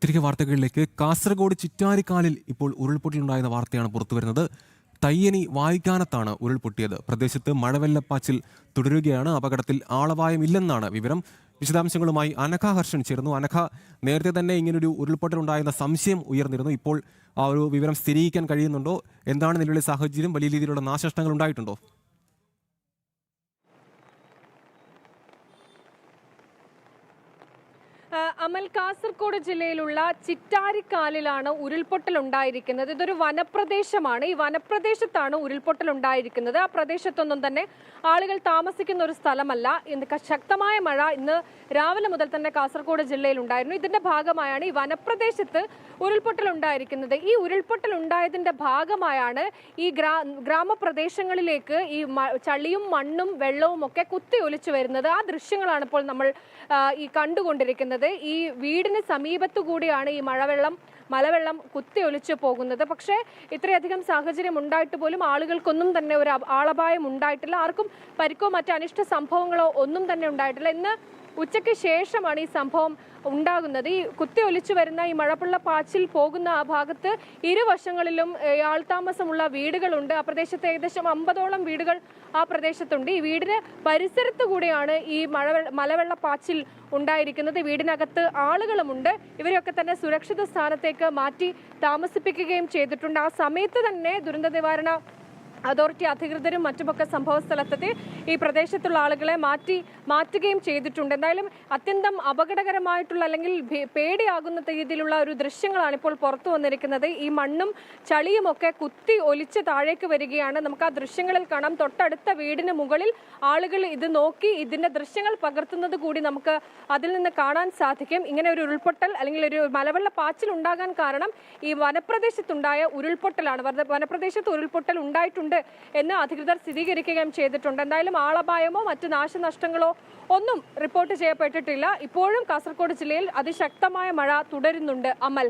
തിരികെ വാർത്തകളിലേക്ക്. കാസർഗോഡ് ചിറ്റാരിക്കാലിൽ ഇപ്പോൾ ഉരുൾപൊട്ടലുണ്ടായെന്ന വാർത്തയാണ് പുറത്തുവരുന്നത്. തയ്യനി വായിക്കാനത്താണ് ഉരുൾപൊട്ടിയത്. പ്രദേശത്ത് മഴവെള്ളപ്പാച്ചിൽ തുടരുകയാണ്. അപകടത്തിൽ ആളപായമില്ലെന്നാണ് വിവരം. വിശദാംശങ്ങളുമായി അനഘ ഹർഷൻ ചേർന്നു. അനഘ, നേരത്തെ തന്നെ ഇങ്ങനൊരു ഉരുൾപൊട്ടൽ ഉണ്ടായെന്ന സംശയം ഉയർന്നിരുന്നു. ഇപ്പോൾ ആ ഒരു വിവരം സ്ഥിരീകരിക്കാൻ കഴിയുന്നുണ്ടോ? എന്താണ് നിലവിലെ സാഹചര്യം? വലിയ രീതിയിലുള്ള നാശനഷ്ടങ്ങൾ ഉണ്ടായിട്ടുണ്ടോ? അമൽ, കാസർഗോഡ് ജില്ലയിലുള്ള ചിറ്റാരിക്കാലിലാണ് ഉരുൾപൊട്ടൽ ഉണ്ടായിരിക്കുന്നത്. ഇതൊരു വനപ്രദേശമാണ്. ഈ വനപ്രദേശത്താണ് ഉരുൾപൊട്ടൽ ഉണ്ടായിരിക്കുന്നത്. ആ പ്രദേശത്തൊന്നും തന്നെ ആളുകൾ താമസിക്കുന്ന ഒരു സ്ഥലമല്ല. ശക്തമായ മഴ ഇന്ന് രാവിലെ മുതൽ തന്നെ കാസർഗോഡ് ജില്ലയിൽ ഉണ്ടായിരുന്നു. ഇതിന്റെ ഭാഗമായാണ് ഈ വനപ്രദേശത്ത് ഉരുൾപൊട്ടൽ ഉണ്ടായിരിക്കുന്നത്. ഈ ഉരുൾപൊട്ടൽ ഉണ്ടായതിന്റെ ഭാഗമായാണ് ഈ ഗ്രാമപ്രദേശങ്ങളിലേക്ക് ഈ ചളിയും മണ്ണും വെള്ളവും ഒക്കെ കുത്തി ഒലിച്ചു വരുന്നത്. ആ ദൃശ്യങ്ങളാണ് ഇപ്പോൾ നമ്മൾ ഈ കണ്ടുകൊണ്ടിരിക്കുന്നത്. ഈ വീടിന് സമീപത്തു കൂടിയാണ് ഈ മലവെള്ളം കുത്തി ഒലിച്ചു പോകുന്നത്. പക്ഷേ ഇത്രയധികം സാഹചര്യം ഉണ്ടായിട്ട് പോലും ആളുകൾക്കൊന്നും തന്നെ ഒരു ആളപായം ഉണ്ടായിട്ടില്ല. ആർക്കും പരിക്കോ മറ്റ് അനിഷ്ട സംഭവങ്ങളോ ഒന്നും തന്നെ ഉണ്ടായിട്ടില്ല. ഇന്ന് ഉച്ചയ്ക്ക് ശേഷമാണ് ഈ സംഭവം ഉണ്ടാകുന്നത്. ഈ കുത്തി ഒലിച്ചു വരുന്ന ഈ മഴവെള്ള പാച്ചിൽ പോകുന്ന ആ ഭാഗത്ത് ഇരുവശങ്ങളിലും ആൾതാമസമുള്ള വീടുകളുണ്ട്. ആ പ്രദേശത്ത് ഏകദേശം 50ഓളം വീടുകൾ ആ പ്രദേശത്തുണ്ട്. ഈ വീടിന് പരിസരത്ത് കൂടിയാണ് ഈ മലവെള്ളപ്പാച്ചിൽ ഉണ്ടായിരിക്കുന്നത്. വീടിനകത്ത് ആളുകളുമുണ്ട്. ഇവരെയൊക്കെ തന്നെ സുരക്ഷിത സ്ഥാനത്തേക്ക് മാറ്റി താമസിപ്പിക്കുകയും ചെയ്തിട്ടുണ്ട്. ആ സമയത്ത് തന്നെ ദുരന്ത നിവാരണ അതോറിറ്റി അധികൃതരും മറ്റുമൊക്കെ സംഭവ സ്ഥലത്തെത്തി ഈ പ്രദേശത്തുള്ള ആളുകളെ മാറ്റുകയും ചെയ്തിട്ടുണ്ട്. എന്തായാലും അത്യന്തം അപകടകരമായിട്ടുള്ള അല്ലെങ്കിൽ പേടിയാകുന്ന രീതിയിലുള്ള ഒരു ദൃശ്യങ്ങളാണ് ഇപ്പോൾ പുറത്തു വന്നിരിക്കുന്നത്. ഈ മണ്ണും ചളിയും ഒക്കെ കുത്തി ഒലിച്ച് താഴേക്ക് വരികയാണ്. നമുക്ക് ആ ദൃശ്യങ്ങളിൽ കാണാം. തൊട്ടടുത്ത വീടിന് മുകളിൽ ആളുകൾ ഇത് നോക്കി ഇതിന്റെ ദൃശ്യങ്ങൾ പകർത്തുന്നത് കൂടി നമുക്ക് അതിൽ നിന്ന് കാണാൻ സാധിക്കും. ഇങ്ങനെ ഒരു ഉരുൾപൊട്ടൽ അല്ലെങ്കിൽ ഒരു മലവെള്ള പാച്ചിൽ ഉണ്ടാകാൻ കാരണം ഈ വനപ്രദേശത്തുണ്ടായ ഉരുൾപൊട്ടലാണ്. വനപ്രദേശത്ത് ഉരുൾപൊട്ടൽ ഉണ്ടായിട്ടുണ്ട് എന്ന് അധികൃതർ സ്ഥിരീകരിക്കുകയും ചെയ്തിട്ടുണ്ട്. എന്തായാലും ആളപായമോ മറ്റു നാശനഷ്ടങ്ങളോ ഒന്നും റിപ്പോർട്ട് ചെയ്യപ്പെട്ടിട്ടില്ല. ഇപ്പോഴും കാസർഗോഡ് ജില്ലയിൽ അതിശക്തമായ മഴ തുടരുന്നുണ്ട്. അമൽ.